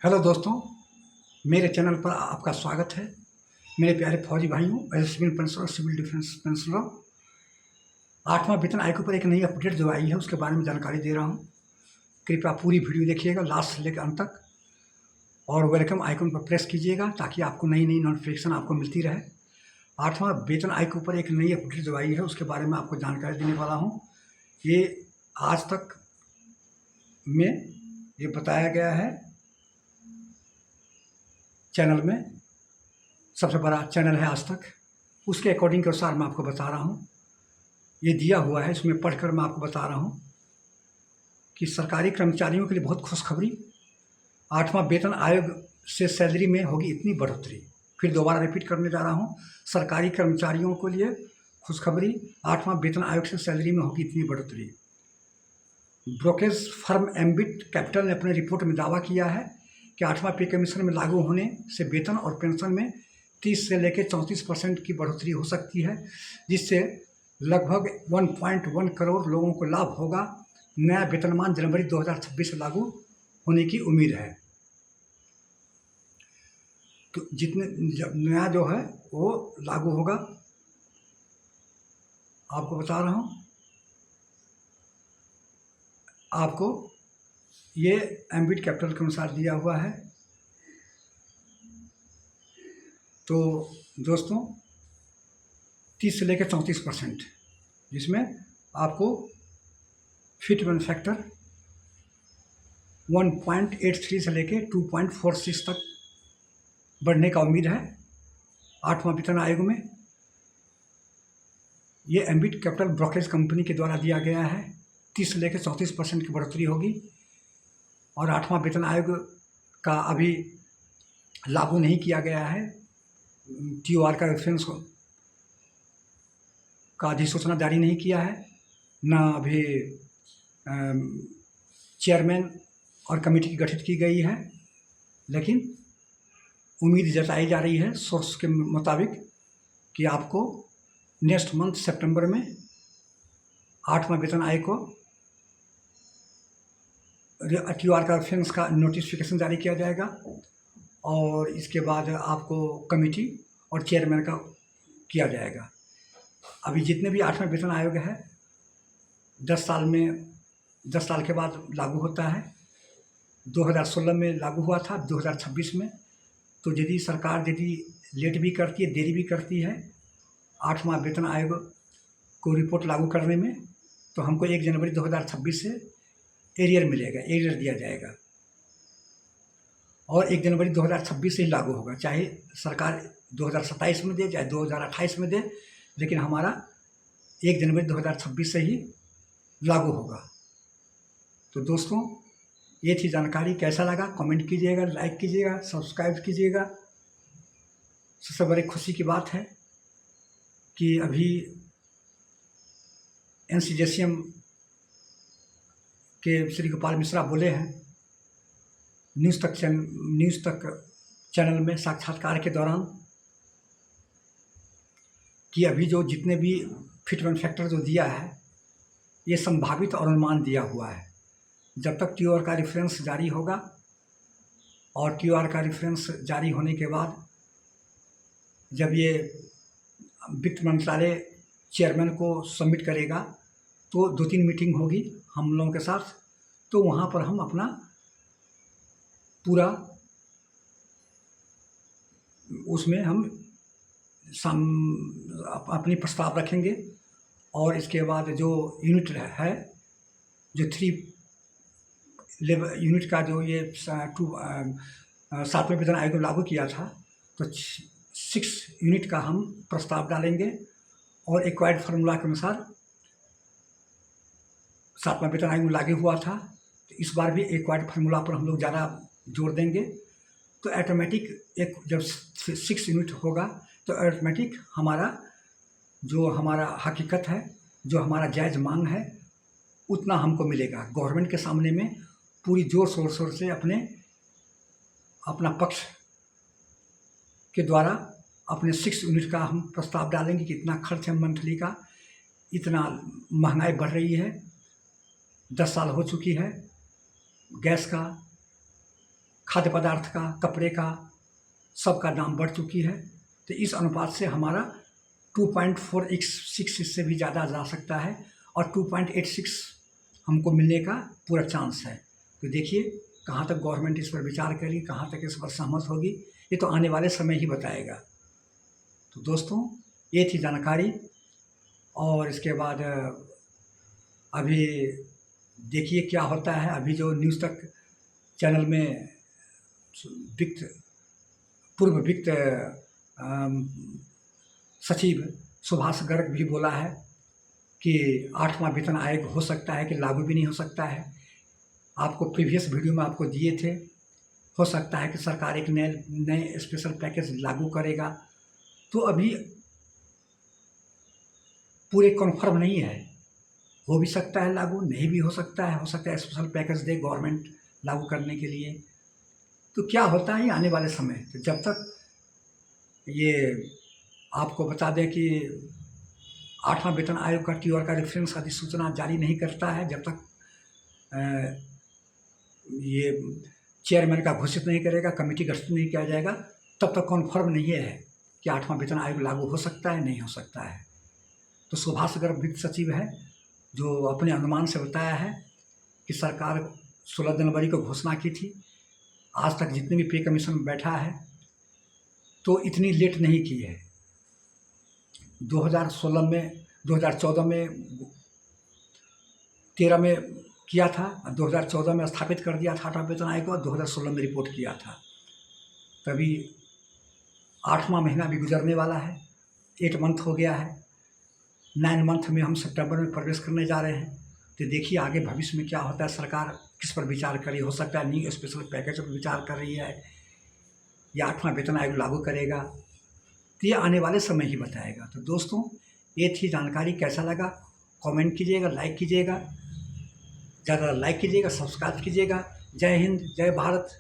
Hello दोस्तों, मेरे channel पर आपका स्वागत है। मेरे प्यारे फौजी भाइयों, as civil pensioner, civil defence pensioner, 8वां वेतन आयोग के ऊपर एक नई अपडेट जो आई है उसके बारे में जानकारी दे रहा हूँ। कृपया पूरी वीडियो देखिएगा लास्ट से लेकर अंत तक और वेलकम आइकन पर प्रेस कीजिएगा ताकि आपको नई नई नोटिफिकेशन आपको मिलती रहे। 8वां वेतन आयोग के ऊपर एक नई अपडेट जो आई है उसके बारे में आपको जानकारी देने वाला हूँ। ये आज तक में ये बताया गया है चैनल में, सबसे बड़ा चैनल है आज तक, उसके अकॉर्डिंग के अनुसार मैं आपको बता रहा हूँ। ये दिया हुआ है, इसमें पढ़कर मैं आपको बता रहा हूँ कि सरकारी कर्मचारियों के लिए बहुत खुशखबरी। 8वां वेतन आयोग से सैलरी में होगी इतनी बढ़ोतरी। फिर दोबारा रिपीट करने जा रहा हूँ, सरकारी कर्मचारियों के लिए खुशखबरी, 8वां वेतन आयोग से सैलरी में होगी इतनी बढ़ोतरी। ब्रोकेज फर्म एम्बिट कैपिटल ने अपने रिपोर्ट में दावा किया है कि 8वां पे कमीशन में लागू होने से वेतन और पेंशन में 30 से लेकर 34% की बढ़ोतरी हो सकती है, जिससे लगभग 1.1 करोड़ लोगों को लाभ होगा। नया वेतनमान जनवरी 2026 से लागू होने की उम्मीद है। तो नया जो है वो लागू होगा, आपको बता रहा हूँ। आपको ये एम्बिट कैपिटल के अनुसार दिया हुआ है। तो दोस्तों 30 से लेकर 34%, जिसमें आपको फिट मैन्युफैक्चर 1.83 से लेकर 2.46 तक बढ़ने का उम्मीद है 8वां वेतन आयोग में। ये एम्बिट कैपिटल ब्रोकरेज कंपनी के द्वारा दिया गया है। 30 से लेकर 34% की बढ़ोतरी होगी और 8वां वेतन आयोग का अभी लागू नहीं किया गया है। TOR का रेफरेंस का अधिसूचना जारी नहीं किया है, ना अभी चेयरमैन और कमेटी गठित की गई है, लेकिन उम्मीद जताई जा रही है सोर्स के मुताबिक कि आपको नेक्स्ट मंथ सितंबर में 8वां वेतन आयोग को TOR का रेफरेंस का नोटिफिकेशन जारी किया जाएगा और इसके बाद आपको कमेटी और चेयरमैन का किया जाएगा। अभी जितने भी 8वां वेतन आयोग है 10 साल के बाद लागू होता है। 2016 में लागू हुआ था, 2026 में। तो यदि सरकार लेट भी करती है, देरी भी करती है 8वां वेतन आयोग को रिपोर्ट लागू करने में, तो हमको 1 जनवरी 2026 से एरियर मिलेगा, एरियर दिया जाएगा और 1 जनवरी 2026 से ही लागू होगा। चाहे सरकार 2027 में दे, चाहे 2028 में दे, लेकिन हमारा 1 जनवरी 2026 से ही लागू होगा। तो दोस्तों ये थी जानकारी। कैसा लगा कमेंट कीजिएगा, लाइक कीजिएगा, सब्सक्राइब कीजिएगा। सबसे बड़ी खुशी की बात है कि अभी NCJCM के श्री गोपाल मिश्रा बोले हैं न्यूज़ तक चैनल में साक्षात्कार के दौरान कि अभी जो जितने भी फिट मैन्युफैक्चर जो दिया है ये संभावित और अनुमान दिया हुआ है। जब तक TOR का रेफरेंस जारी होगा और TOR का रेफरेंस जारी होने के बाद जब ये वित्त मंत्रालय चेयरमैन को सबमिट करेगा तो 2-3 मीटिंग होगी हम लोगों के साथ, तो वहाँ पर हम अपना पूरा उसमें हम अपनी प्रस्ताव रखेंगे और इसके बाद जो यूनिट है, जो 3 लेवल यूनिट का जो ये 7वें वेतन आयोग को लागू किया था, तो 6 यूनिट का हम प्रस्ताव डालेंगे और एक्वायर्ड फार्मूला के अनुसार 7वां वेतन आयोग में लागू हुआ था, तो इस बार भी एक्वायर्ड फार्मूला पर हम लोग ज़्यादा जोर देंगे। तो ऑटोमेटिक जब 6 यूनिट होगा तो ऑटोमेटिक जो हमारा हकीकत है, जो हमारा जायज़ मांग है, उतना हमको मिलेगा। गवर्नमेंट के सामने में पूरी जोर शोर से अपना पक्ष के द्वारा अपने 6 यूनिट का हम प्रस्ताव डालेंगे कि इतना खर्च है मंथली का, इतना महंगाई बढ़ रही है, 10 साल हो चुकी है, गैस का खाद्य पदार्थ का, कपड़े का, सब का दाम बढ़ चुकी है। तो इस अनुपात से हमारा 2.46 इससे भी ज़्यादा जा सकता है और 2.86 हमको मिलने का पूरा चांस है। तो देखिए कहाँ तक गवर्नमेंट इस पर विचार करेगी, कहाँ तक इस पर सहमत होगी, ये तो आने वाले समय ही बताएगा। तो दोस्तों ये थी जानकारी। और इसके बाद अभी देखिए क्या होता है। अभी जो न्यूज़ तक चैनल में वित्त पूर्व वित्त सचिव सुभाष गर्ग भी बोला है कि 8वां वेतन आयोग हो सकता है कि लागू भी नहीं हो सकता है। आपको प्रीवियस वीडियो में आपको दिए थे, हो सकता है कि सरकार एक नए स्पेशल पैकेज लागू करेगा। तो अभी पूरे कन्फर्म नहीं है, हो भी सकता है लागू, नहीं भी हो सकता है स्पेशल पैकेज दे गवर्नमेंट लागू करने के लिए। तो क्या होता है आने वाले समय। तो जब तक ये आपको बता दें कि 8वां वेतन आयोग का ट्यूअर का रेफरेंस अधिसूचना जारी नहीं करता है, जब तक ये चेयरमैन का घोषित नहीं करेगा, कमेटी गठित नहीं किया जाएगा, तब तक कन्फर्म नहीं है कि 8वां वेतन आयोग लागू हो सकता है नहीं हो सकता है। तो सुभाष गर्ग वित्त सचिव है जो अपने अनुमान से बताया है कि सरकार 16 जनवरी को घोषणा की थी, आज तक जितने भी पे कमीशन बैठा है तो इतनी लेट नहीं की है। 2016 में 2014 में 13 में किया था, 2014 में स्थापित कर दिया था 8वां वेतन आयोग को, 2016 में रिपोर्ट किया था। तभी 8वां महीना भी गुजरने वाला है, 8 मंथ हो गया है, 9 मंथ में हम सितंबर में प्रवेश करने जा रहे हैं। तो देखिए आगे भविष्य में क्या होता है, सरकार किस पर विचार करी। हो सकता है न्यू स्पेशल पैकेज पर विचार कर रही है या 8वां वेतन आयोग लागू करेगा, तो ये आने वाले समय ही बताएगा। तो दोस्तों ये थी जानकारी। कैसा लगा कमेंट कीजिएगा, लाइक कीजिएगा, ज़्यादा लाइक कीजिएगा, सब्सक्राइब कीजिएगा। जय हिंद, जय भारत।